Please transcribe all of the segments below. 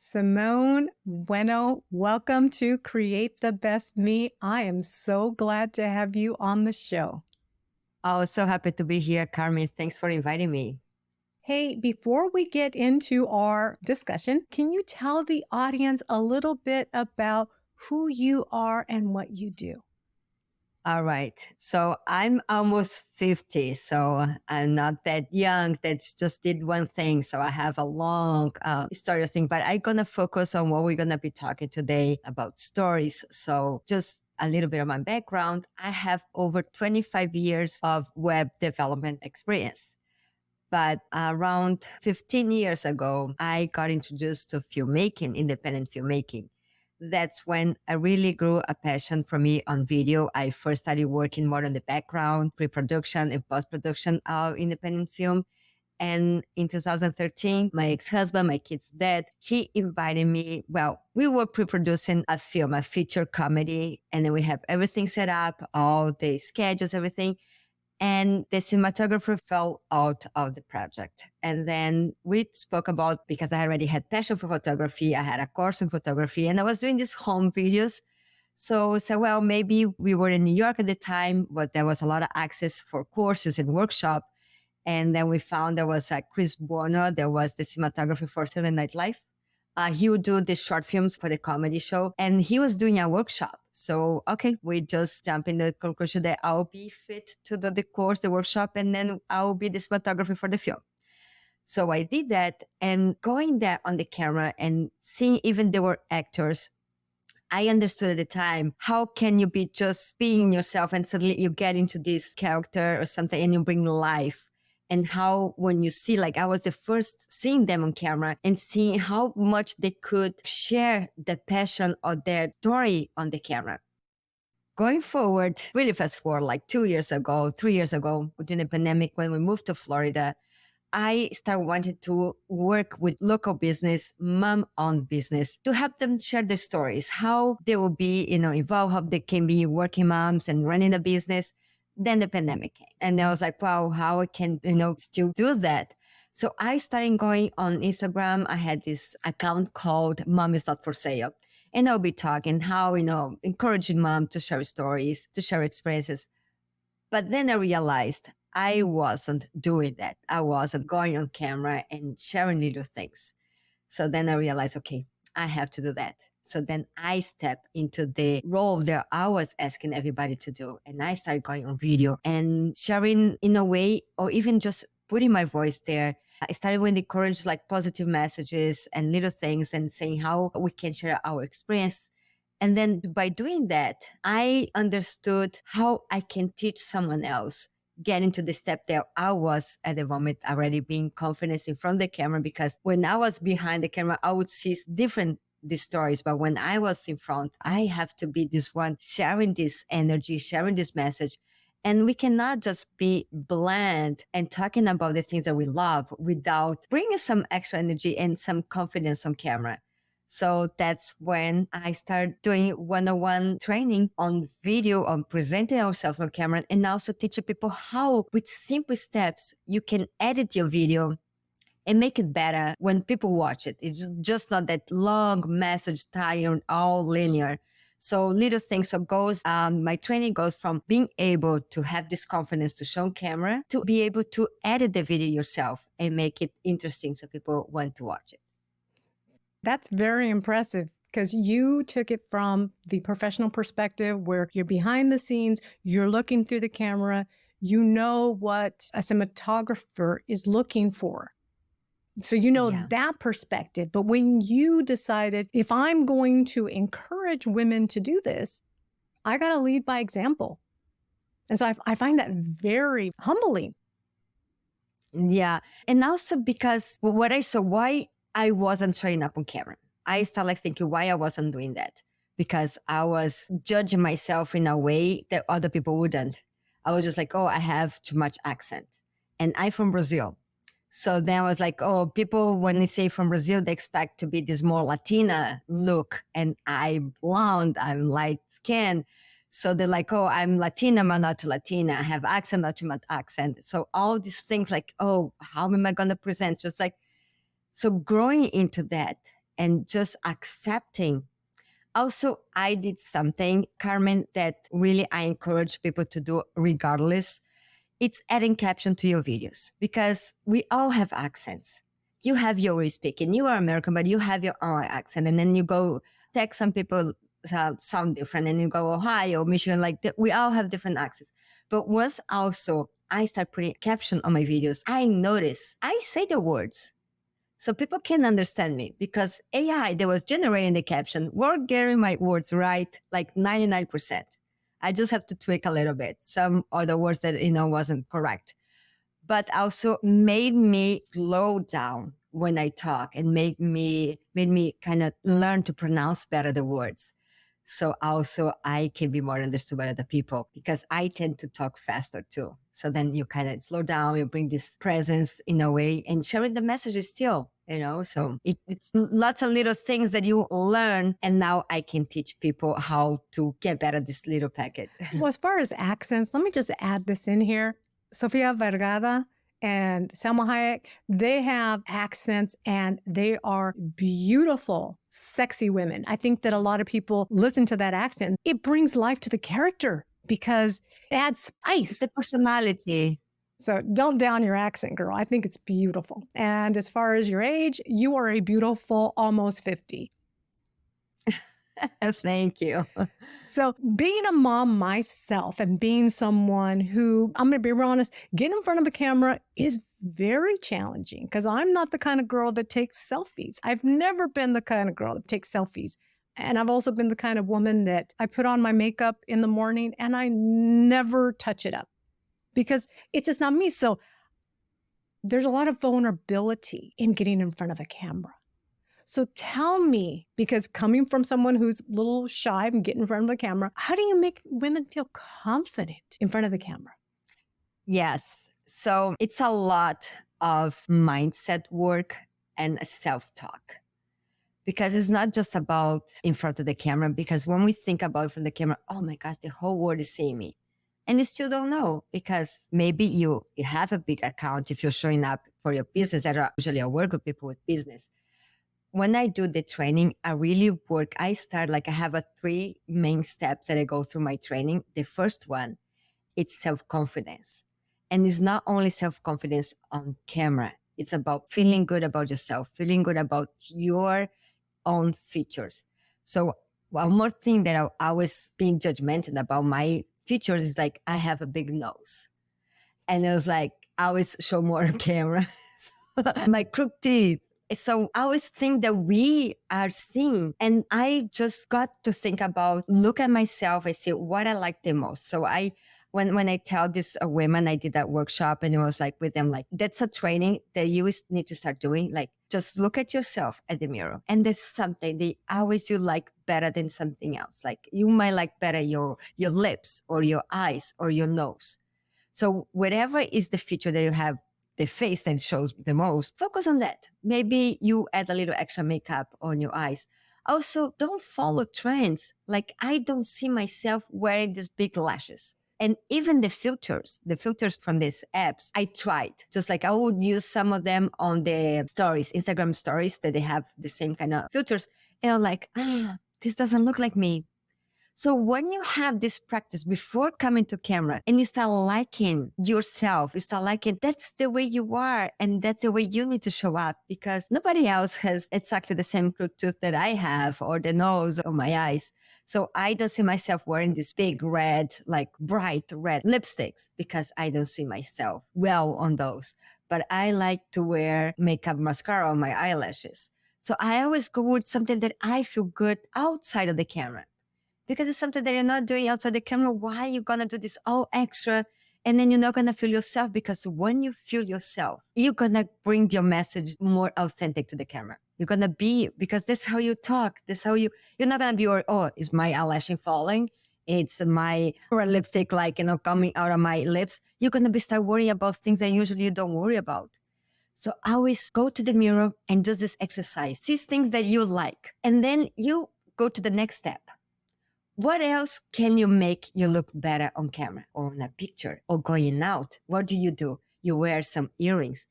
Simone Bueno, welcome to Create the Best Me. I am so glad to have you on the show. Oh, so happy to be here, Carmen. Thanks for inviting me. Hey, before we get into our discussion, can you tell the audience a little bit about who you are and what you do? All right. So I'm almost 50. So I'm not that young that just did one thing. So I have a long story of thing, but I'm going to focus on what we're going to be talking today about stories. So just a little bit of my background. I have over 25 years of web development experience. But around 15 years ago, I got introduced to filmmaking, independent filmmaking. That's when I really grew a passion for me on video. I first started working more on the background, pre-production and post-production of independent film. And in 2013, my ex-husband, my kid's dad, he invited me. Well, we were pre-producing a film, a feature comedy, and then we have everything set up, all the schedules, everything. And the cinematographer fell out of the project. And then we spoke about, because I already had passion for photography, I had a course in photography, and I was doing these home videos. So, well, maybe we were in New York at the time, but there was a lot of access for courses and workshop. And then we found there was Chris Buono, there was the cinematographer for Saturday Night Live. He would do the short films for the comedy show, and he was doing a workshop. So, okay, we just jump in the conclusion that I'll be fit to the course, the workshop, and then I'll be the cinematographer for the film. So I did that, and going there on the camera and seeing even there were actors, I understood at the time, how can you be just being yourself and suddenly you get into this character or something and you bring life? And how, when you see, like I was the first seeing them on camera and seeing how much they could share the passion of their story on the camera. Going forward, really fast forward, like 2 years ago, 3 years ago, during the pandemic, when we moved to Florida, I started wanting to work with local business, mom-owned business, to help them share their stories, how they will be, involved, how they can be working moms and running a business. Then the pandemic came. And I was like, wow, how I can, still do that. So I started going on Instagram. I had this account called Mom is Not for Sale. And I'll be talking how, encouraging mom to share stories, to share experiences. But then I realized I wasn't doing that. I wasn't going on camera and sharing little things. So then I realized, okay, I have to do that. So then I stepped into the role that I was asking everybody to do. And I started going on video and sharing in a way, or even just putting my voice there. I started with encourage like positive messages and little things and saying how we can share our experience. And then by doing that, I understood how I can teach someone else get into the step that I was at the moment already being confident in front of the camera, because when I was behind the camera, I would see different these stories. But when I was in front, I have to be this one sharing this energy, sharing this message. And we cannot just be bland and talking about the things that we love without bringing some extra energy and some confidence on camera. So that's when I started doing one-on-one training on video, on presenting ourselves on camera, and also teaching people how, with simple steps, you can edit your video and make it better when people watch it. It's just not that long message tired, all linear. So little things. So my training goes from being able to have this confidence to show on camera to be able to edit the video yourself and make it interesting so people want to watch it. That's very impressive because you took it from the professional perspective where you're behind the scenes, you're looking through the camera, you know what a cinematographer is looking for. So that perspective. But when you decided, if I'm going to encourage women to do this, I got to lead by example. And so I find that very humbling. Yeah. And also because what I saw, why I wasn't showing up on camera. I started thinking why I wasn't doing that, because I was judging myself in a way that other people wouldn't. I was just like, oh, I have too much accent. And I'm from Brazil. So then I was like, oh, people, when they say from Brazil, they expect to be this more Latina look. And I'm blonde, I'm light skinned. So they're like, oh, I'm Latina, but not Latina. I have accent, not too much accent. So all these things like, oh, how am I going to present? Just like, so growing into that and just accepting. Also, I did something, Carmen, that really I encourage people to do regardless. It's adding caption to your videos, because we all have accents. You have your way of speaking. You are American, but you have your own accent. And then you go text some people sound different, and you go Ohio, Michigan, like that. We all have different accents. But once also I start putting caption on my videos, I notice I say the words. So people can understand me, because AI that was generating the caption were getting my words right, like 99%. I just have to tweak a little bit. Some other words that, wasn't correct, but also made me slow down when I talk, and made me kind of learn to pronounce better the words. So also I can be more understood by other people, because I tend to talk faster too. So then you kind of slow down, you bring this presence in a way, and sharing the messages still, so it's lots of little things that you learn. And now I can teach people how to get better at this little packet. Well, as far as accents, let me just add this in here. Sofia Vergara and Salma Hayek, they have accents and they are beautiful, sexy women. I think that a lot of people listen to that accent. It brings life to the character because it adds spice. The personality. So don't down your accent, girl. I think it's beautiful. And as far as your age, you are a beautiful almost 50. Thank you. So being a mom myself and being someone who, I'm going to be real honest, getting in front of the camera is very challenging, because I'm not the kind of girl that takes selfies. I've never been the kind of girl that takes selfies. And I've also been the kind of woman that I put on my makeup in the morning and I never touch it up, because it's just not me. So there's a lot of vulnerability in getting in front of a camera. So tell me, because coming from someone who's a little shy and getting in front of a camera, how do you make women feel confident in front of the camera? Yes. So it's a lot of mindset work and self-talk, because it's not just about in front of the camera. Because when we think about from the camera, oh my gosh, the whole world is seeing me. And you still don't know, because maybe you have a big account if you're showing up for your business. That are usually I work with people with business. When I do the training, I really work. I have 3 main steps that I go through my training. The first one, it's self-confidence. And it's not only self-confidence on camera. It's about feeling good about yourself, feeling good about your own features. So one more thing that I was being judgmental about my features is like, I have a big nose. And it was like, I always show more on camera. My crooked teeth. So I always think that we are seeing, and I just got to think about, look at myself, I see what I like the most. So when I tell these women, I did that workshop, and it was like with them, like, that's a training that you need to start doing. Like, just look at yourself at the mirror, and there's something that always you like better than something else. Like, you might like better your lips or your eyes or your nose. So whatever is the feature that you have, the face that shows the most, focus on that. Maybe you add a little extra makeup on your eyes. Also, don't follow trends. Like, I don't see myself wearing these big lashes. And even the filters from these apps, I tried. Just like I would use some of them on the stories, Instagram stories, that they have the same kind of filters. And I'm like, this doesn't look like me. So when you have this practice before coming to camera and you start liking yourself, you start liking, that's the way you are. And that's the way you need to show up, because nobody else has exactly the same crooked tooth that I have, or the nose or my eyes. So I don't see myself wearing this big red, like bright red lipsticks, because I don't see myself well on those. But I like to wear makeup, mascara on my eyelashes. So I always go with something that I feel good outside of the camera. Because it's something that you're not doing outside the camera. Why are you going to do this all extra? And then you're not going to feel yourself, because when you feel yourself, you're going to bring your message more authentic to the camera. You're going to be, because that's how you talk. That's how you're not going to be, oh, is my eyelash falling? It's my red lipstick, coming out of my lips. You're going to start worrying about things that usually you don't worry about. So always go to the mirror and do this exercise. See things that you like. And then you go to the next step. What else can you make you look better on camera or in a picture or going out? What do? You wear some earrings.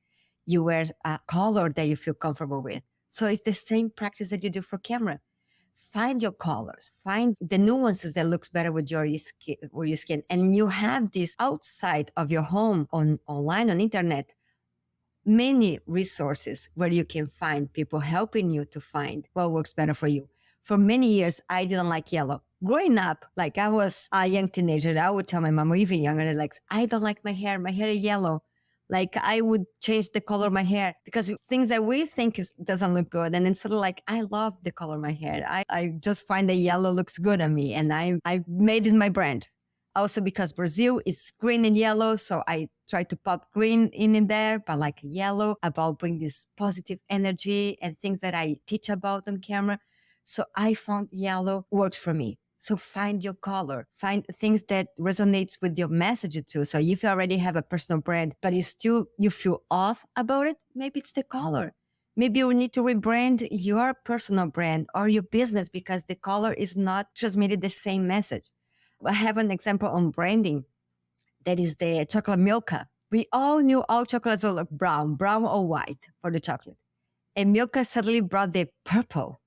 You wear a color that you feel comfortable with. So it's the same practice that you do for camera. Find your colors, find the nuances that looks better with your skin. And you have this outside of your home online, on internet, many resources where you can find people helping you to find what works better for you. For many years, I didn't like yellow. Growing up, like I was a young teenager, I would tell my mom, or even younger, like, I don't like my hair is yellow. Like I would change the color of my hair because things that we think doesn't look good. And then sort of like, I love the color of my hair. I just find that yellow looks good on me. And I made it my brand. Also because Brazil is green and yellow. So I try to pop green in there, but like yellow, about bring this positive energy and things that I teach about on camera. So I found yellow works for me. So find your color, find things that resonates with your message too. So if you already have a personal brand, but you feel off about it, maybe it's the color. Maybe you need to rebrand your personal brand or your business because the color is not transmitting the same message. I have an example on branding. That is the chocolate Milka. We all knew all chocolates will look brown or white for the chocolate. And Milka suddenly brought the purple.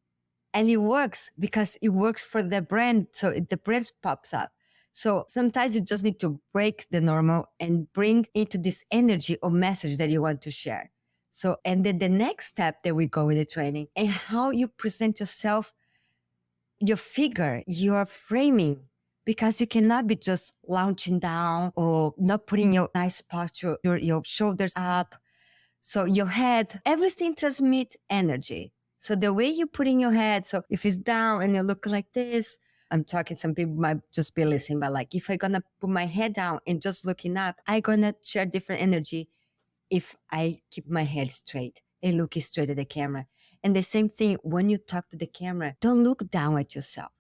And it works because it works for the brand. So the brand pops up. So sometimes you just need to break the normal and bring into this energy or message that you want to share. So, and then the next step that we go with the training and how you present yourself, your figure, your framing, because you cannot be just lounging down or not putting your nice posture, your shoulders up. So your head, everything transmits energy. So the way you put in your head, so if it's down and you look like this, I'm talking, some people might just be listening, but like if I'm going to put my head down and just looking up, I'm going to share different energy if I keep my head straight and look straight at the camera. And the same thing when you talk to the camera, don't look down at yourself.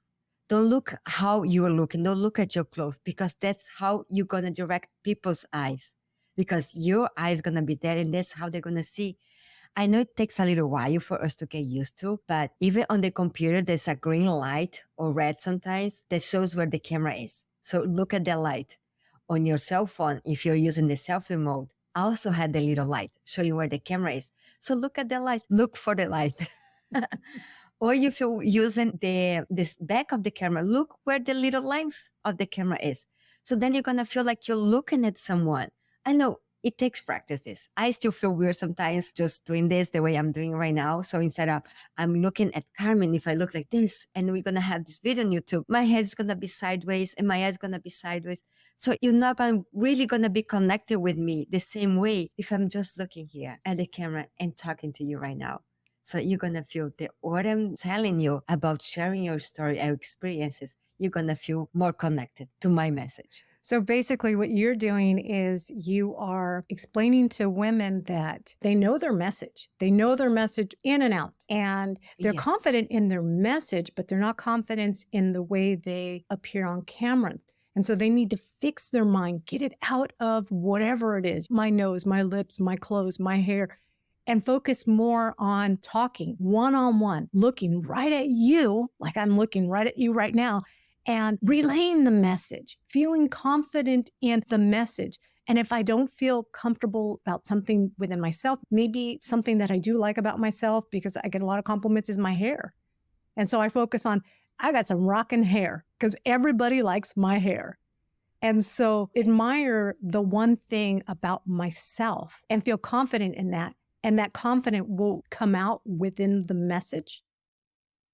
Don't look how you are looking. Don't look at your clothes because that's how you're going to direct people's eyes because your eye is going to be there and that's how they're going to see. I know it takes a little while for us to get used to, but even on the computer, there's a green light or red sometimes that shows where the camera is. So look at the light. On your cell phone, if you're using the selfie mode, I also had the little light showing where the camera is. So look at the light, look for the light. Or if you're using this back of the camera, look where the little lens of the camera is. So then you're going to feel like you're looking at someone. I know it takes practices. I still feel weird sometimes just doing this the way I'm doing right now. So instead of I'm looking at Carmen, if I look like this and we're going to have this video on YouTube, my head is going to be sideways and my eyes going to be sideways. So you're not really going to be connected with me the same way if I'm just looking here at the camera and talking to you right now. So you're going to feel that what I'm telling you about sharing your story, our experiences, you're going to feel more connected to my message. So basically what you're doing is you are explaining to women that they know their message. They know their message in and out. And they're Yes. confident in their message, but they're not confident in the way they appear on camera. And so they need to fix their mind, get it out of whatever it is, my nose, my lips, my clothes, my hair, and focus more on talking one-on-one, looking right at you, like I'm looking right at you right now, and relaying the message, feeling confident in the message. And if I don't feel comfortable about something within myself, maybe something that I do like about myself, because I get a lot of compliments, is my hair. And so I focus on, I got some rockin' hair, because everybody likes my hair. And so admire the one thing about myself and feel confident in that. And that confidence will come out within the message.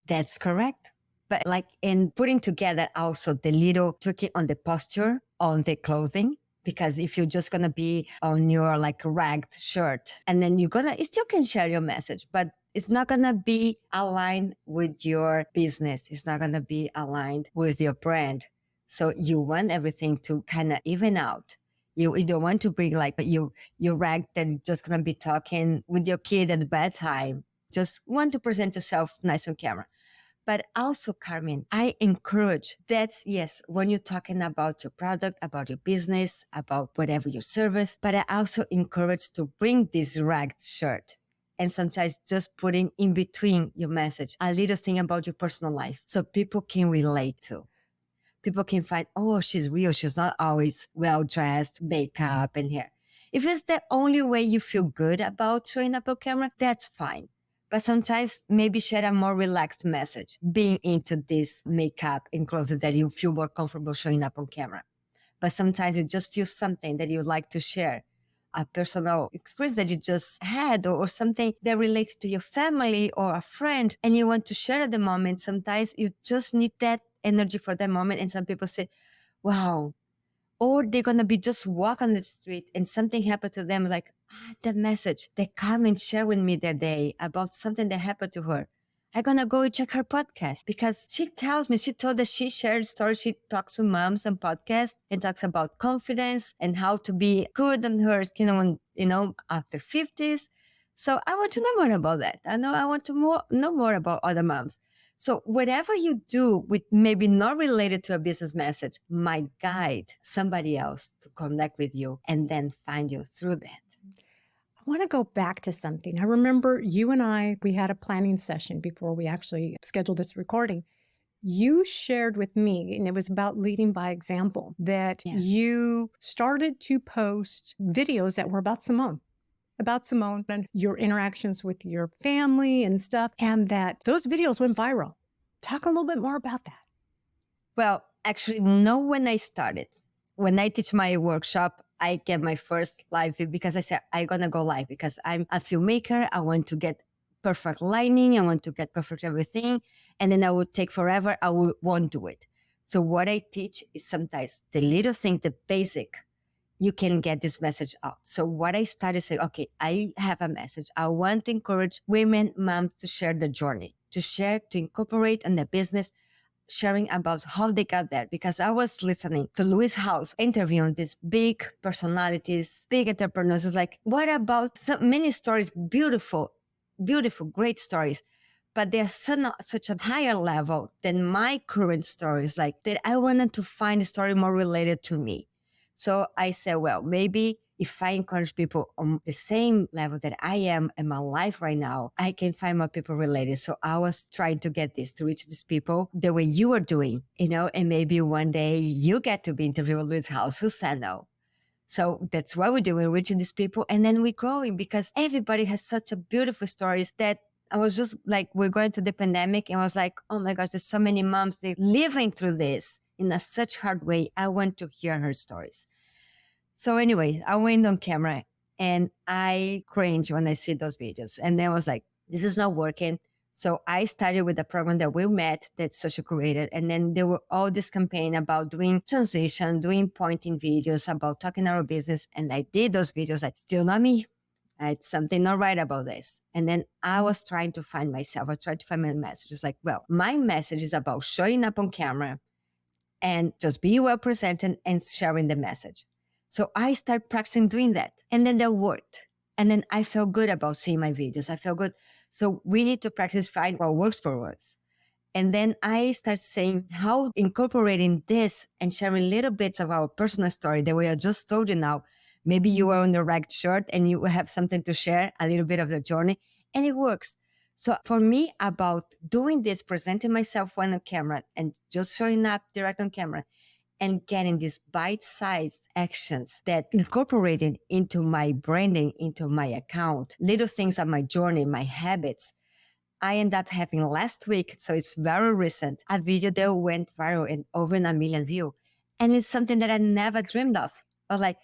That's correct. But like in putting together also the little tricky on the posture, on the clothing, because if you're just going to be on your like ragged shirt and then you still can share your message, but it's not going to be aligned with your business. It's not going to be aligned with your brand. So you want everything to kind of even out. You don't want to bring like your rag that you're just going to be talking with your kid at bedtime. Just want to present yourself nice on camera. But also, Carmen, I encourage that's, yes, when you're talking about your product, about your business, about whatever your service, but I also encourage to bring this ragged shirt and sometimes just putting in between your message a little thing about your personal life so people can relate to. People can find, oh, she's real. She's not always well-dressed, makeup and hair. If it's the only way you feel good about showing up on camera, that's fine. But sometimes maybe share a more relaxed message, being into this makeup and clothes that you feel more comfortable showing up on camera. But sometimes you just feel something that you'd like to share, a personal experience that you just had, or something that relates to your family or a friend, and you want to share at the moment. Sometimes you just need that energy for that moment. And some people say, wow. Or they're going to be just walk on the street and something happened to them, like, that message that Carmen shared with me that day about something that happened to her. I'm going to go check her podcast because she told us she shared stories. She talks to moms on podcasts and talks about confidence and how to be good on her skin on, after 50s. So I want to know more about that. I want to know more about other moms. So whatever you do with maybe not related to a business message might guide somebody else to connect with you and then find you through that. I want to go back to something. I remember you and I, we had a planning session before we actually scheduled this recording. You shared with me, and it was about leading by example, that you started to post videos that were about Simone and your interactions with your family and stuff, and that those videos went viral. Talk a little bit more about that. Well, actually, no, when I started. When I teach my workshop, I get my first live video because I said, I'm going to go live because I'm a filmmaker. I want to get perfect lighting. I want to get perfect everything. And then I would take forever. Won't do it. So what I teach is sometimes the little thing, the basic, you can get this message out. So what I started saying, okay, I have a message. I want to encourage women, moms to share the journey, to incorporate in the business, sharing about how they got there. Because I was listening to Louis House interviewing these big personalities, big entrepreneurs. It's like, what about so many stories, beautiful, great stories, but they're such a higher level than my current stories, like that I wanted to find a story more related to me. So I said, well, maybe if I encourage people on the same level that I am in my life right now, I can find more people related. So I was trying to get this, to reach these people the way you are doing, and maybe one day you get to be interviewed with Louis House, who said no. So that's what we're doing, reaching these people. And then we're growing because everybody has such a beautiful stories that I was just like, we're going to the pandemic and I was like, oh my gosh, there's so many moms, they're living through this in a such hard way. I want to hear her stories. So anyway, I went on camera and I cringe when I see those videos. And then I was like, this is not working. So I started with a program that we met that Social created. And then there were all this campaign about doing transition, doing pointing videos, about talking our business. And I did those videos, like, still not me. It's something not right about this. And then I was trying to find myself. I tried to find my messages. Like, well, my message is about showing up on camera and just be well presented and sharing the message. So I started practicing doing that. And then that worked. And then I felt good about seeing my videos. I felt good. So we need to practice, find what works for us. And then I started saying how incorporating this and sharing little bits of our personal story, the way I just told you now. Maybe you are on the right shirt and you have something to share, a little bit of the journey, and it works. So for me, about doing this, presenting myself on camera and just showing up direct on camera, and getting these bite-sized actions that incorporated into my branding, into my account, little things of my journey, my habits. I ended up having last week, so it's very recent, a video that went viral and over 1 million views. And it's something that I never dreamed of. I was like,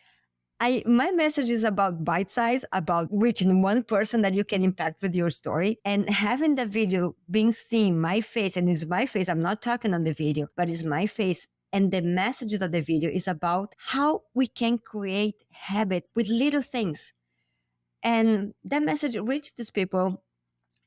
my message is about bite size, about reaching one person that you can impact with your story, and having the video being seen, my face, and it's my face. I'm not talking on the video, but it's my face. And the message of the video is about how we can create habits with little things. And that message reached these people.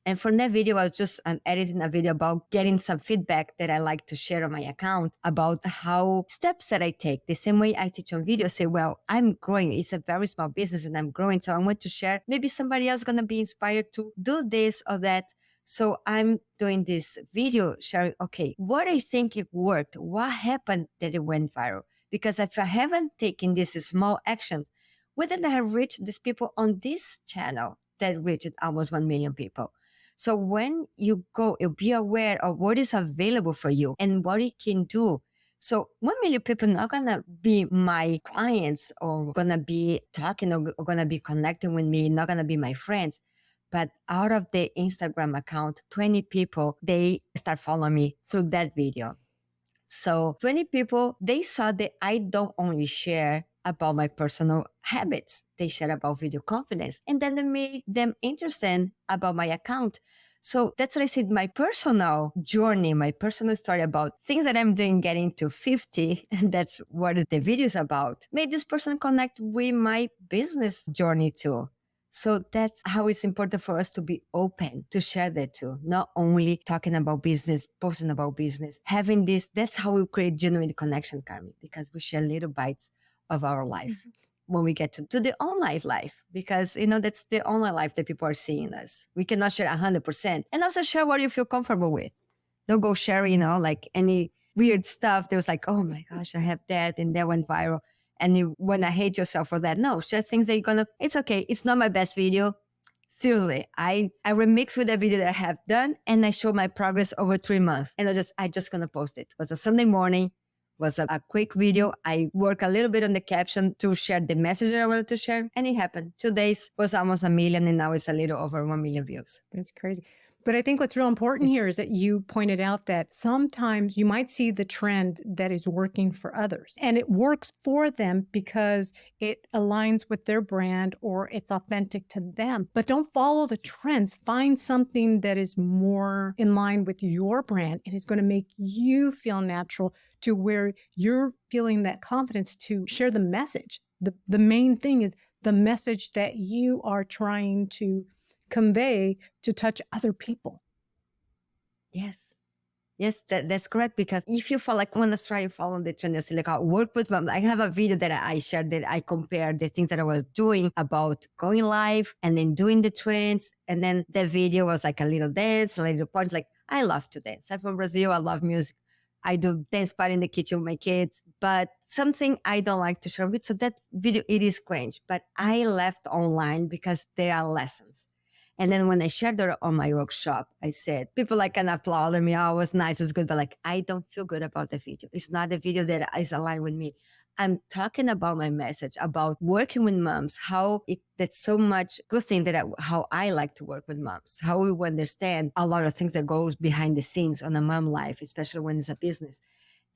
And from that video, I'm editing a video about getting some feedback that I like to share on my account about how steps that I take. The same way I teach on video, say, well, I'm growing. It's a very small business and I'm growing. So I want to share. Maybe somebody else is going to be inspired to do this or that. So I'm doing this video sharing, okay, what I think it worked, what happened that it went viral? Because if I haven't taken these small actions, wouldn't I have reached these people on this channel that reached almost 1 million people? So when you go, you'll be aware of what is available for you and what you can do. So 1 million people not going to be my clients or going to be talking or going to be connecting with me, not going to be my friends. But out of the Instagram account, 20 people, they start following me through that video. So 20 people, they saw that I don't only share about my personal habits, they share about video confidence. And then it made them interested about my account. So that's what I said, my personal journey, my personal story about things that I'm doing getting to 50, and that's what the video is about, made this person connect with my business journey too. So that's how it's important for us to be open to share that too. Not only talking about business, posting about business, having this, that's how we create genuine connection, Carmen, because we share little bites of our life when we get to the online life, because, that's the online life that people are seeing us. We cannot share 100%. And also share what you feel comfortable with. Don't go share, like any weird stuff. There's like, oh my gosh, I have that and that went viral. And you want to hate yourself for that. No, share things that it's okay. It's not my best video. Seriously, I remix with the video that I have done and I show my progress over 3 months. And I just going to post it. It was a Sunday morning, was a quick video. I work a little bit on the caption to share the message that I wanted to share. And it happened. 2 days was almost 1 million and now it's a little over 1 million views. That's crazy. But I think what's real important here is that you pointed out that sometimes you might see the trend that is working for others and it works for them because it aligns with their brand or it's authentic to them. But don't follow the trends. Find something that is more in line with your brand and is going to make you feel natural to where you're feeling that confidence to share the message. The main thing is the message that you are trying to convey to touch other people. Yes, that's correct. Because if you follow, like when I try to follow the trend, like I work with them, I have a video that I shared that I compared the things that I was doing about going live and then doing the trends. And then the video was like a little dance, a little part. Like I love to dance. I'm from Brazil. I love music. I do dance party in the kitchen with my kids, but something I don't like to share with. So that video, it is cringe, but I left online because there are lessons. And then when I shared it on my workshop, I said, people like can applaud me. Oh, it was nice, it's good. But like, I don't feel good about the video. It's not a video that is aligned with me. I'm talking about my message, about working with moms, that's so much good thing how I like to work with moms, how we understand a lot of things that goes behind the scenes on a mom life, especially when it's a business.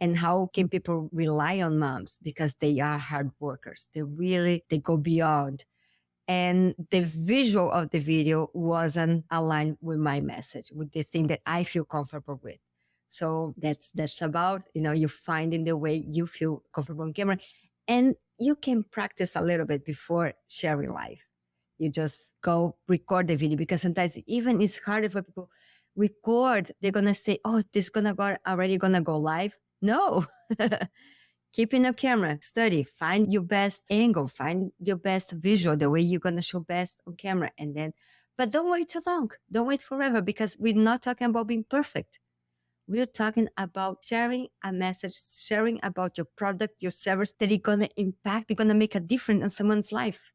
And how can people rely on moms because they are hard workers. They go beyond. And the visual of the video wasn't aligned with my message, with the thing that I feel comfortable with. So that's about, you finding the way you feel comfortable on camera. And you can practice a little bit before sharing live. You just go record the video, because sometimes even it's harder for people record. They're going to say, oh, this already going to go live. No. Keep in a camera, study, find your best angle, find your best visual, the way you're going to show best on camera. But don't wait too long. Don't wait forever, because we're not talking about being perfect. We're talking about sharing a message, sharing about your product, your service that is going to impact, they're going to make a difference in someone's life.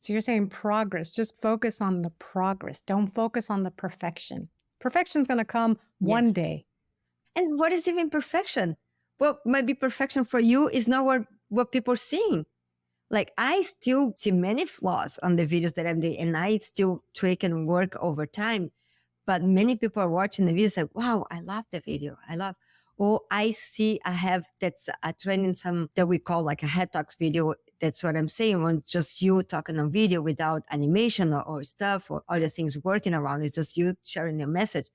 So you're saying progress, just focus on the progress. Don't focus on the perfection. Perfection's going to come one day. And what is even perfection? What might be perfection for you is not what people are seeing. Like I still see many flaws on the videos that I'm doing, and I still tweak and work over time. But many people are watching the video and say, wow, I love the video. Or I have that's a trend in some that we call like a Hecox video. That's what I'm saying. When it's just you talking on video without animation or stuff or other things working around. It's just you sharing your message.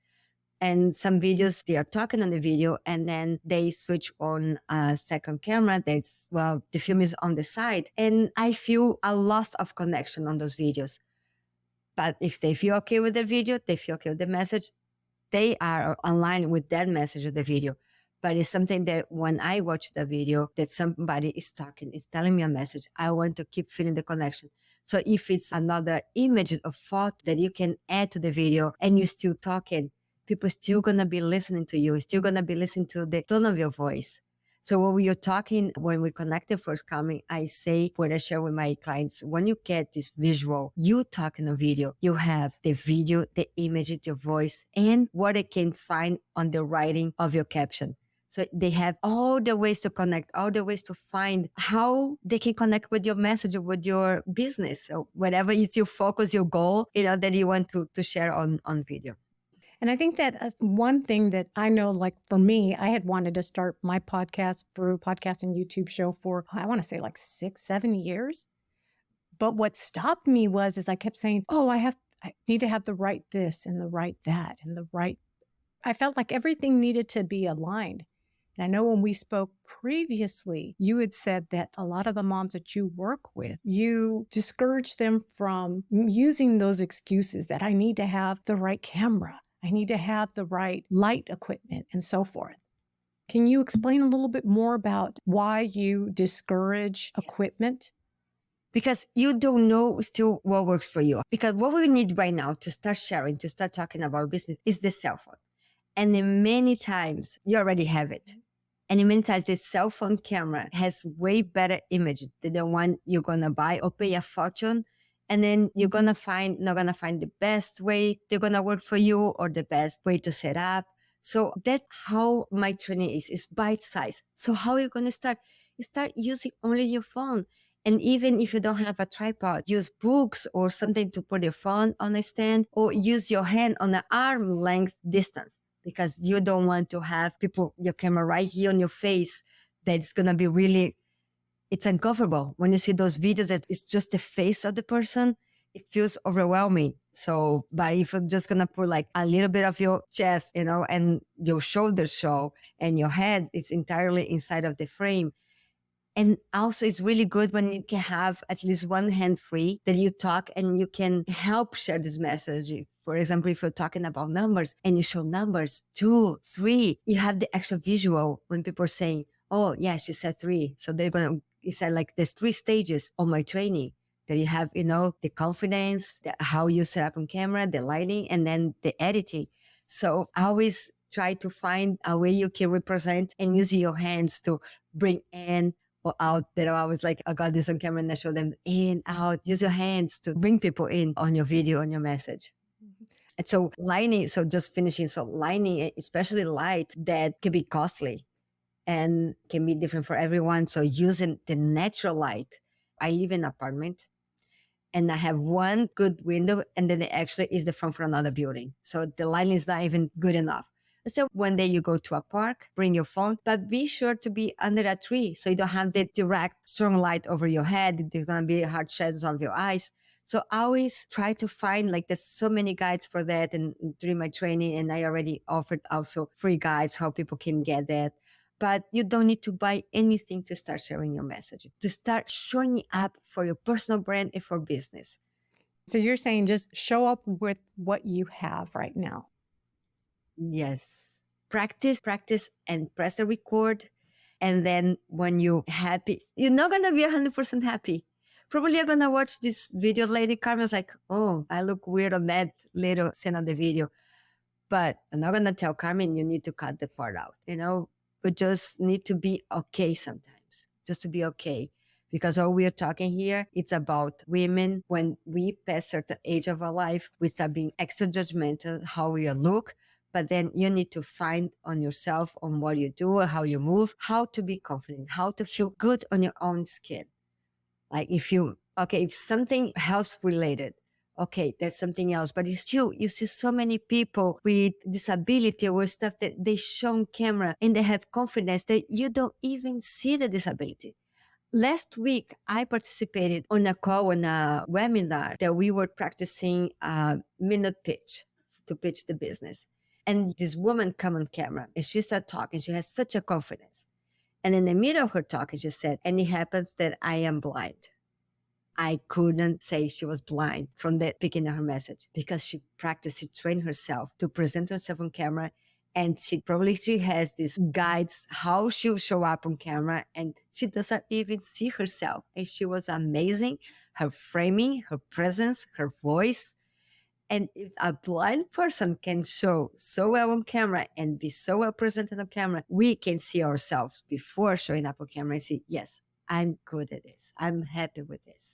And some videos, they are talking on the video and then they switch on a second camera. The film is on the side. And I feel a loss of connection on those videos. But if they feel okay with the video, they feel okay with the message, they are online with that message of the video. But it's something that when I watch the video, that somebody is talking, is telling me a message, I want to keep feeling the connection. So if it's another image or photo that you can add to the video and you're still talking, people still going to be listening to you, still going to be listening to the tone of your voice. So when we are talking, when we connected first, Carmen, I say, when I share with my clients, when you get this visual, you talking on video, you have the video, the image, your voice, and what I can find on the writing of your caption. So they have all the ways to connect, all the ways to find how they can connect with your message or with your business. So whatever is your focus, your goal, that you want to share on video. And I think that one thing that I know, like for me, I had wanted to start my podcast and YouTube show for, I want to say like 6-7 years. But what stopped me is I kept saying, oh, I need to have the right this and the right that and the right. I felt like everything needed to be aligned. And I know when we spoke previously, you had said that a lot of the moms that you work with, you discourage them from using those excuses that I need to have the right camera, I need to have the right light equipment, and so forth. Can you explain a little bit more about why you discourage equipment? Because you don't know still what works for you. Because what we need right now to start sharing, to start talking about business is the cell phone. And then many times you already have it. And in many times the cell phone camera has way better image than the one you're going to buy or pay a fortune. And then you're not going to find the best way they're going to work for you or the best way to set up. So that's how my training is bite size. So how are you going to start? You start using only your phone. And even if you don't have a tripod, use books or something to put your phone on a stand, or use your hand on an arm length distance, because you don't want to have your camera right here on your face. That's going to be really, it's uncomfortable. When you see those videos that it's just the face of the person, it feels overwhelming. So, but if you're just going to put like a little bit of your chest, and your shoulders show and your head is entirely inside of the frame. And also it's really good when you can have at least one hand free that you talk and you can help share this message. For example, if you're talking about numbers and you show numbers 2, 3, you have the extra visual when people are saying, oh yeah, she said 3. So you said like there's 3 stages on my training that you have, the confidence, how you set up on camera, the lighting, and then the editing. So I always try to find a way you can represent and use your hands to bring in or out. That I was like, I got this on camera and I show them in, out. Use your hands to bring people in on your video, on your message. And so lighting, so just finishing. So lighting, especially light, that can be costly and can be different for everyone. So using the natural light. I live in an apartment and I have one good window and then it actually is the front for another building. So the lighting is not even good enough. So one day you go to a park, bring your phone, but be sure to be under a tree so you don't have the direct strong light over your head. There's going to be hard shadows of your eyes. So I always try to find, like, there's so many guides for that. And during my training, and I already offered also free guides how people can get that. But you don't need to buy anything to start sharing your messages, to start showing up for your personal brand and for business. So you're saying just show up with what you have right now. Yes. Practice, and press the record. And then when you're happy, you're not going to be 100% happy. Probably you're going to watch this video, Lady Carmen's like, oh, I look weird on that little scene on the video. But I'm not going to tell Carmen, you need to cut the part out. We just need to be okay sometimes, just to be okay. Because all we are talking here, it's about women. When we pass certain age of our life, we start being extra judgmental, how we look. But then you need to find on yourself, on what you do, how you move, how to be confident, how to feel good on your own skin. Like if something health related, okay, there's something else. But it's still, you see so many people with disability or stuff that they show on camera and they have confidence that you don't even see the disability. Last week, I participated on a call, on a webinar that we were practicing a minute pitch to pitch the business. And this woman came on camera and she started talking. She has such a confidence. And in the middle of her talking, she said, and it happens that I am blind. I couldn't say she was blind from the beginning of her message because she practiced, she trained herself to present herself on camera. And she has these guides, how she'll show up on camera, and she doesn't even see herself. And she was amazing. Her framing, her presence, her voice. And if a blind person can show so well on camera and be so well presented on camera, we can see ourselves before showing up on camera and say, yes, I'm good at this. I'm happy with this.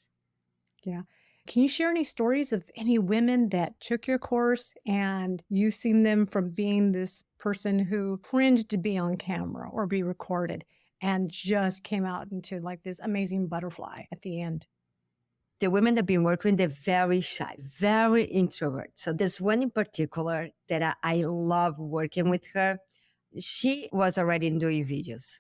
Yeah. Can you share any stories of any women that took your course and you've seen them from being this person who cringed to be on camera or be recorded and just came out into like this amazing butterfly at the end? The women that have been working, they're very shy, very introvert. So there's one in particular that I love working with her. She was already doing videos,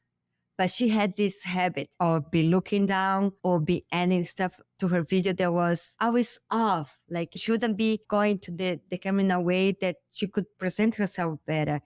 but she had this habit of be looking down or be adding stuff to her video that was always off. Like she wouldn't be going to the camera in a way that she could present herself better.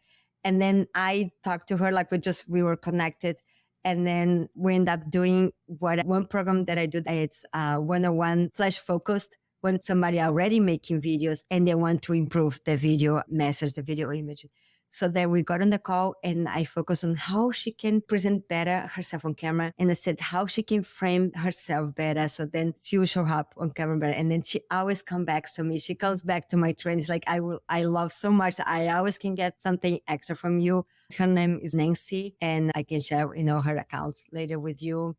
And then I talked to her like we were connected. And then we end up doing one program that I do. It's 101 flash focused when somebody already making videos and they want to improve the video message, the video image. So then we got on the call and I focused on how she can present better herself on camera. And I said how she can frame herself better. So then she will show up on camera better. And then she always comes back to me. She comes back to my trainings like, I love so much. I always can get something extra from you. Her name is Nancy and I can share, her account later with you.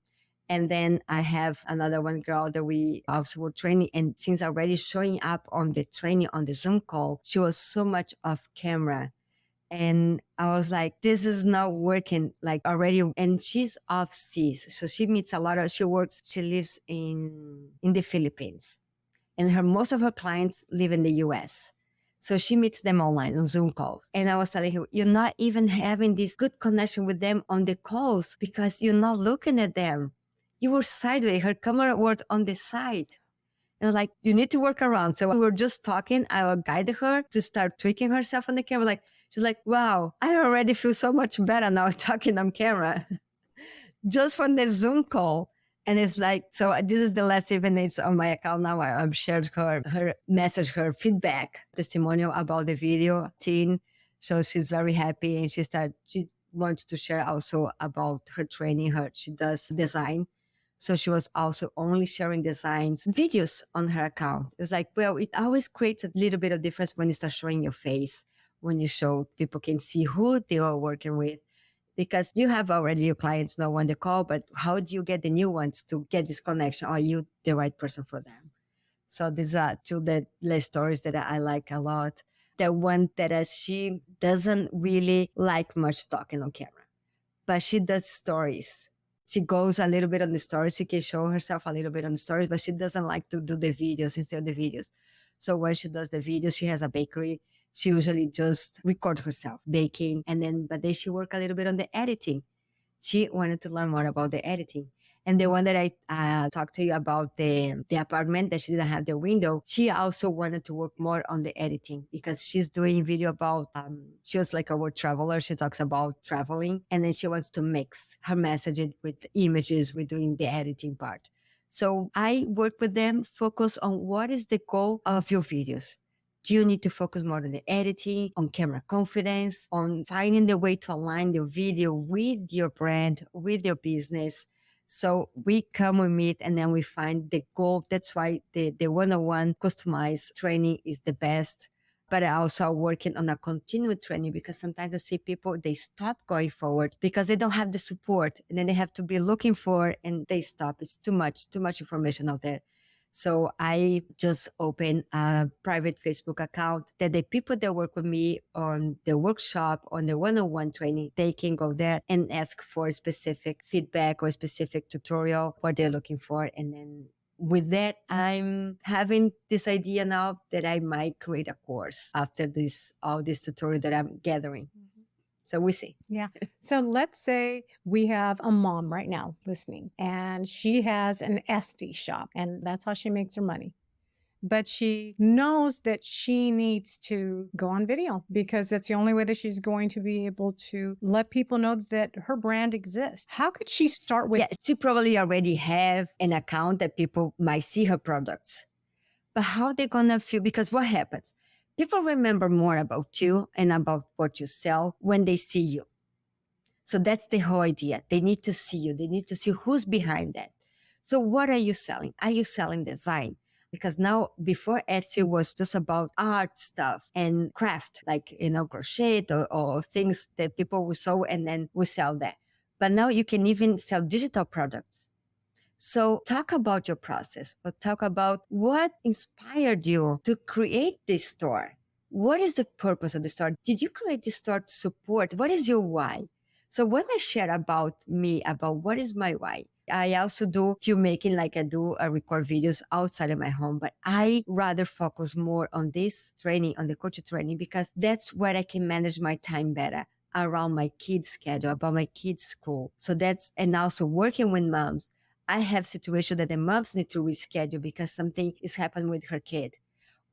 And then I have another one girl that we also were training. And since already showing up on the training on the Zoom call, she was so much off camera. And I was like, this is not working like already. And she's off seas. So she meets she lives in the Philippines. And most of her clients live in the US. So she meets them online on Zoom calls. And I was telling her, you're not even having this good connection with them on the calls because you're not looking at them. You were sideways. Her camera was on the side. And like, you need to work around. So we were just talking. I guided her to start tweaking herself on the camera. Like, she's like, wow, I already feel so much better now talking on camera just from the Zoom call. And it's like, so this is the last even it's on my account now. I've shared her message, her feedback, testimonial about the video teen. So she's very happy and she wants to share also about her training. She does design. So she was also only sharing designs, videos on her account. It's like, well, it always creates a little bit of difference when you start showing your face, when you show people can see who they are working with, because you have already your clients know when they call, but how do you get the new ones to get this connection? Are you the right person for them? So these are two the stories that I like a lot. The one that she doesn't really like much talking on camera, but she does stories. She goes a little bit on the stories. She can show herself a little bit on the stories, but she doesn't like to do the videos instead of the videos. So when she does the videos, she has a bakery. She usually just record herself baking. But then she work a little bit on the editing. She wanted to learn more about the editing. And the one that I talked to you about, the apartment that she didn't have the window, she also wanted to work more on the editing because she's doing video about, she was like a word traveler. She talks about traveling. And then she wants to mix her messaging with images with doing the editing part. So I work with them, focus on what is the goal of your videos. Do you need to focus more on the editing, on camera confidence, on finding the way to align your video with your brand, with your business? So we come, we meet, and then we find the goal. That's why the one-on-one customized training is the best. But I also working on a continued training because sometimes I see people, they stop going forward because they don't have the support. And then they have to be looking for, and they stop. It's too much information out there. So I just open a private Facebook account that the people that work with me on the workshop, on the one-on-one training, they can go there and ask for specific feedback or specific tutorial, what they're looking for. And then with that, I'm having this idea now that I might create a course after all this tutorial that I'm gathering. So we see. Yeah. So let's say we have a mom right now listening and she has an Etsy shop and that's how she makes her money. But she knows that she needs to go on video because that's the only way that she's going to be able to let people know that her brand exists. How could she start with? Yeah, she probably already have an account that people might see her products. But how they gonna feel? Because what happens? People remember more about you and about what you sell when they see you. So that's the whole idea. They need to see you. They need to see who's behind that. So what are you selling? Are you selling design? Because now, before Etsy was just about art stuff and craft, like, crochet or things that people will sew and then we sell that. But now you can even sell digital products. So talk about your process, or talk about what inspired you to create this store. What is the purpose of the store? Did you create this store to support? What is your why? So when I share about me, about what is my why, I also do filmmaking, like I do record videos outside of my home, but I rather focus more on this training, on the coach training, because that's where I can manage my time better around my kids' schedule, about my kids' school. So that's, and also working with moms. I have situations that the moms need to reschedule because something is happening with her kid.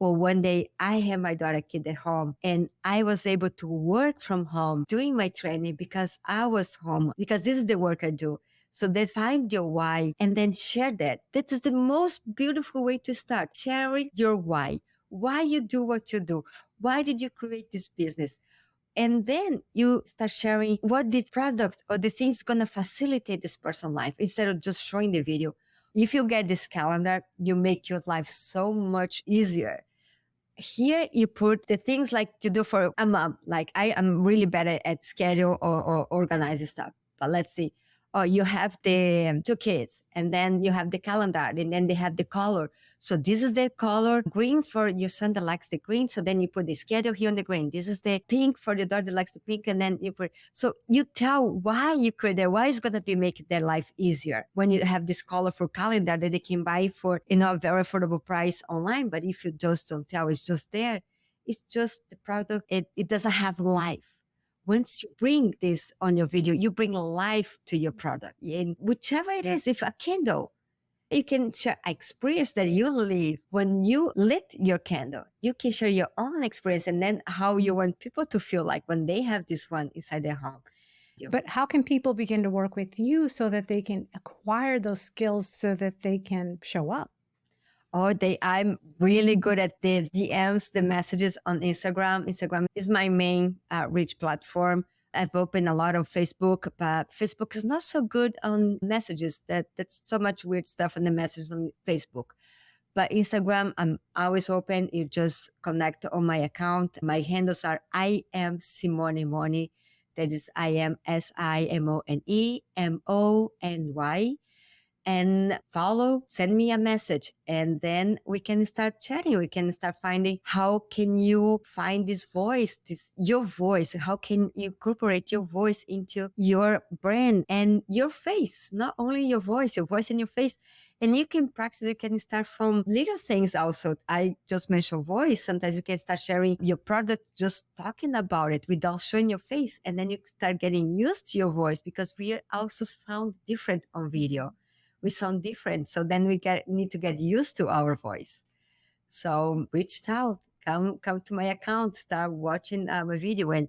Well, one day I had my daughter kid at home and I was able to work from home doing my training because I was home, because this is the work I do. So let's find your why and then share that. That is the most beautiful way to start, sharing your why you do what you do. Why did you create this business? And then you start sharing what this product or the thing is going to facilitate this person's life instead of just showing the video. If you get this calendar, you make your life so much easier. Here you put the things like you do for a mom. Like I am really bad at schedule or organizing stuff. But let's see. Oh, you have the two kids, and then you have the calendar, and then they have the color. So this is the color green for your son that likes the green. So then you put the schedule here on the green. This is the pink for your daughter that likes the pink, and then you put. So you tell why you create that. Why it's gonna be making their life easier when you have this colorful calendar that they can buy for a very affordable price online. But if you just don't tell, it's just there. It's just the product. It doesn't have life. Once you bring this on your video, you bring life to your product. And whichever it is, if a candle, you can share experience that you live when you lit your candle. You can share your own experience and then how you want people to feel like when they have this one inside their home. But how can people begin to work with you so that they can acquire those skills so that they can show up? I'm really good at the DMs, the messages on Instagram. Instagram is my main reach platform. I've opened a lot of Facebook, but Facebook is not so good on messages. That's so much weird stuff in the messages on Facebook. But Instagram, I'm always open. You just connect on my account. My handles are I am Simone Moni. That is I am SIMONEMONY. And follow, send me a message, and then we can start chatting. We can start finding how can you find this voice, your voice. How can you incorporate your voice into your brand and your face, not only your voice and your face. And you can practice, you can start from little things also. I just mentioned voice. Sometimes you can start sharing your product, just talking about it without showing your face. And then you start getting used to your voice because we also sound different on video. We sound different. So then we need to get used to our voice. So reach out, come to my account, start watching my video. And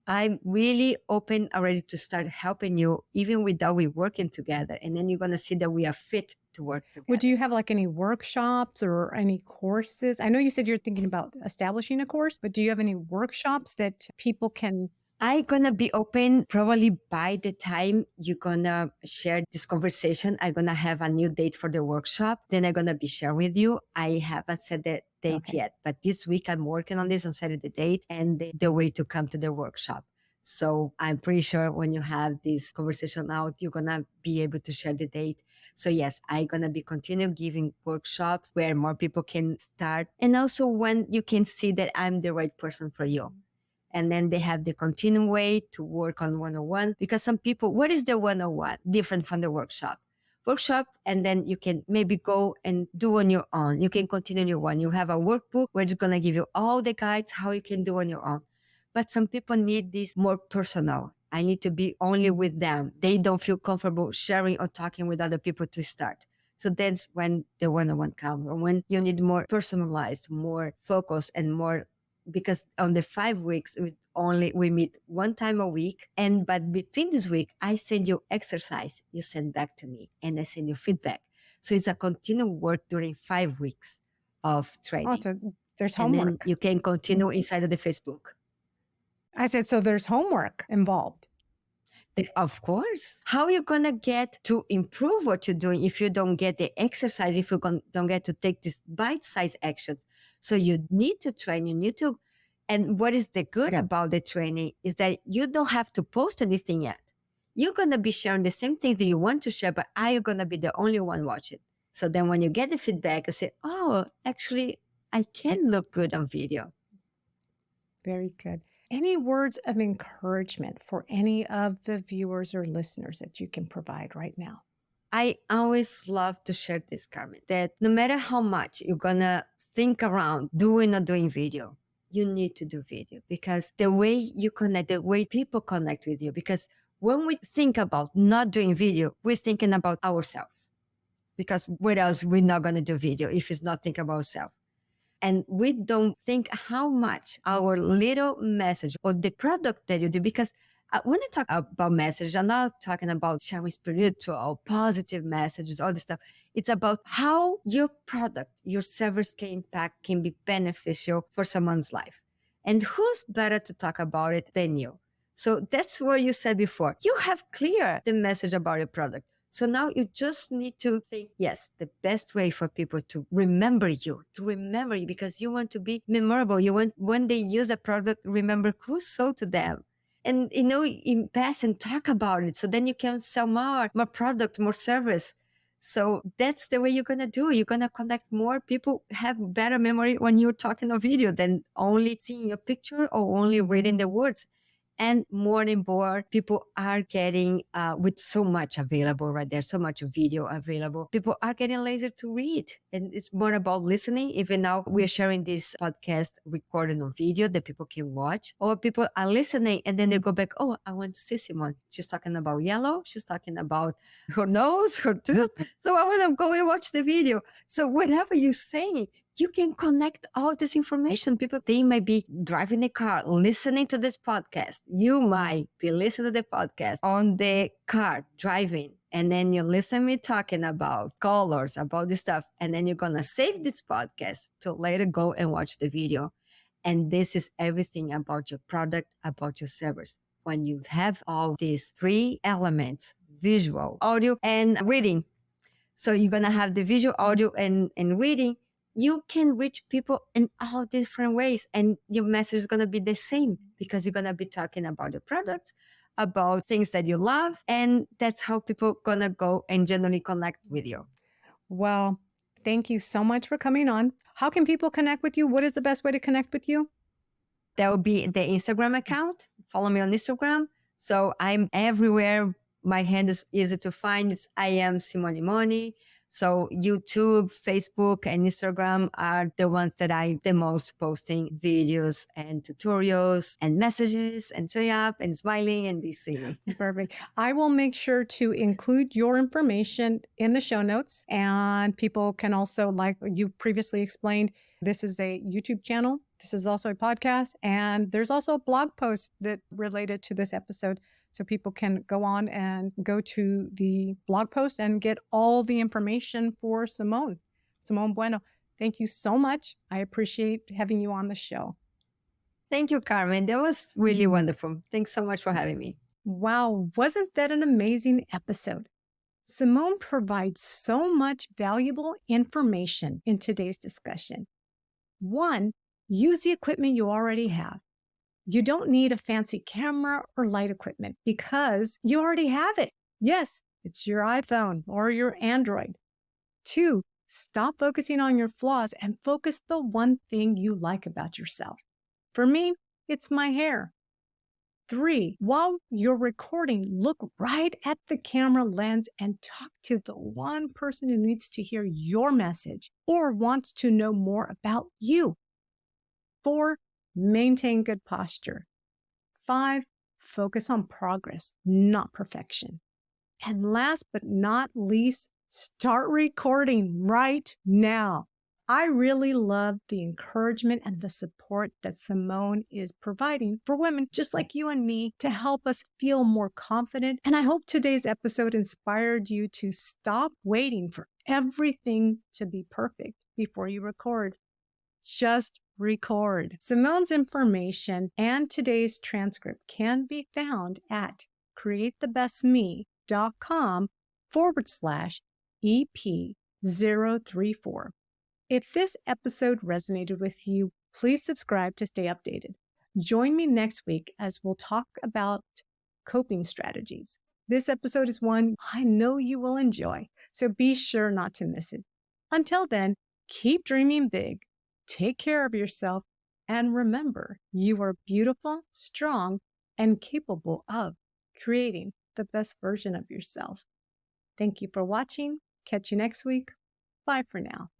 I'm really open already to start helping you, even without we working together. And then you're going to see that we are fit to work together. Would you have like any workshops or any courses? I know you said you're thinking about establishing a course, but do you have any workshops that people can? I'm going to be open probably by the time you're going to share this conversation. I'm going to have a new date for the workshop. Then I'm going to be sharing with you. I haven't set the date yet, but this week I'm working on this, on setting the date and the way to come to the workshop. So I'm pretty sure when you have this conversation out, you're going to be able to share the date. So yes, I'm going to be continue giving workshops where more people can start. And also when you can see that I'm the right person for you. And then they have the continuing way to work on 101, because some people, what is the 101 different from the workshop? And then you can maybe go and do on your own. You can continue your one. You have a workbook where it's going to give you all the guides how you can do on your own. But some people need this more personal. I need to be only with them. They don't feel comfortable sharing or talking with other people to start. So that's when the 101 comes, or when you need more personalized, more focus, and more, because on the 5 weeks, we meet one time a week. But between this week, I send you exercise, you send back to me, and I send you feedback. So it's a continual work during 5 weeks of training. Oh, so there's homework. And then you can continue inside of the Facebook. I said, so there's homework involved. Of course. How are you going to get to improve what you're doing if you don't get the exercise, if you don't get to take these bite-sized actions? So you need to train, and what is the good about the training is that you don't have to post anything yet. you're going to be sharing the same things that you want to share, but are you going to be the only one watching? So then when you get the feedback, you say, oh, actually, I can look good on video. Very good. Any words of encouragement for any of the viewers or listeners that you can provide right now? I always love to share this, Carmen, that no matter how much you're going to think around doing or doing video, you need to do video, because the way you connect, the way people connect with you, because when we think about not doing video, we're thinking about ourselves, because what else we're not going to do video if it's not thinking about ourselves. And we don't think how much our little message or the product that you do, because when I talk about message, I'm not talking about sharing spiritual, positive messages, all this stuff. It's about how your product, your service can be beneficial for someone's life. And who's better to talk about it than you? So that's what you said before. You have clear the message about your product. So now you just need to think, yes, the best way for people to remember you, because you want to be memorable. You want, when they use the product, remember who sold to them. And, invest and talk about it. So then you can sell more product, more service. So that's the way you're going to do it. You're going to connect more. People have better memory when you're talking on video than only seeing your picture or only reading the words. And more and more people are getting, with so much available right there, so much video available, people are getting lazy to read. And it's more about listening. Even now we're sharing this podcast recorded on video that people can watch, or people are listening and then they go back, oh, I want to see Simone. She's talking about yellow. She's talking about her nose, her tooth. So I want to go and watch the video. So whatever you're saying, you can connect all this information. People, they might be driving a car, listening to this podcast. You might be listening to the podcast on the car, driving. And then you listen me talking about colors, about this stuff. And then you're going to save this podcast to later go and watch the video. And this is everything about your product, about your service. When you have all these three elements, visual, audio, and reading. So you're going to have the visual, audio, and reading. You can reach people in all different ways, and your message is going to be the same, because you're going to be talking about your product, about things that you love, and that's how people going to go and generally connect with you. Well, thank you so much for coming on. How can people connect with you? What is the best way to connect with you? That will be the Instagram account. Follow me on Instagram. So I'm everywhere. My hand is easy to find. It's I am Simone Moni. So YouTube, Facebook, and Instagram are the ones that I the most posting videos and tutorials and messages and showing up and smiling and be seen. Perfect. I will make sure to include your information in the show notes, and people can also, like you previously explained, this is a YouTube channel. This is also a podcast, and there's also a blog post that related to this episode. So people can go on and go to the blog post and get all the information for Simone Bueno. Thank you so much. I appreciate having you on the show. Thank you, Carmen. That was really wonderful. Thanks so much for having me. Wow, wasn't that an amazing episode? Simone provides so much valuable information in today's discussion. 1, use the equipment you already have. You don't need a fancy camera or light equipment because you already have it. Yes, it's your iPhone or your Android. 2, stop focusing on your flaws and focus the one thing you like about yourself. For me, it's my hair. 3, while you're recording, look right at the camera lens and talk to the one person who needs to hear your message or wants to know more about you. 4, maintain good posture. 5, focus on progress, not perfection. And last but not least, start recording right now. I really love the encouragement and the support that Simone is providing for women just like you and me to help us feel more confident. And I hope today's episode inspired you to stop waiting for everything to be perfect before you record. Just record. Simone's information and today's transcript can be found at createthebestme.com/EP034. If this episode resonated with you, please subscribe to stay updated. Join me next week as we'll talk about coping strategies. This episode is one I know you will enjoy, so be sure not to miss it. Until then, keep dreaming big, take care of yourself, and remember, you are beautiful, strong, and capable of creating the best version of yourself. Thank you for watching. Catch you next week. Bye for now.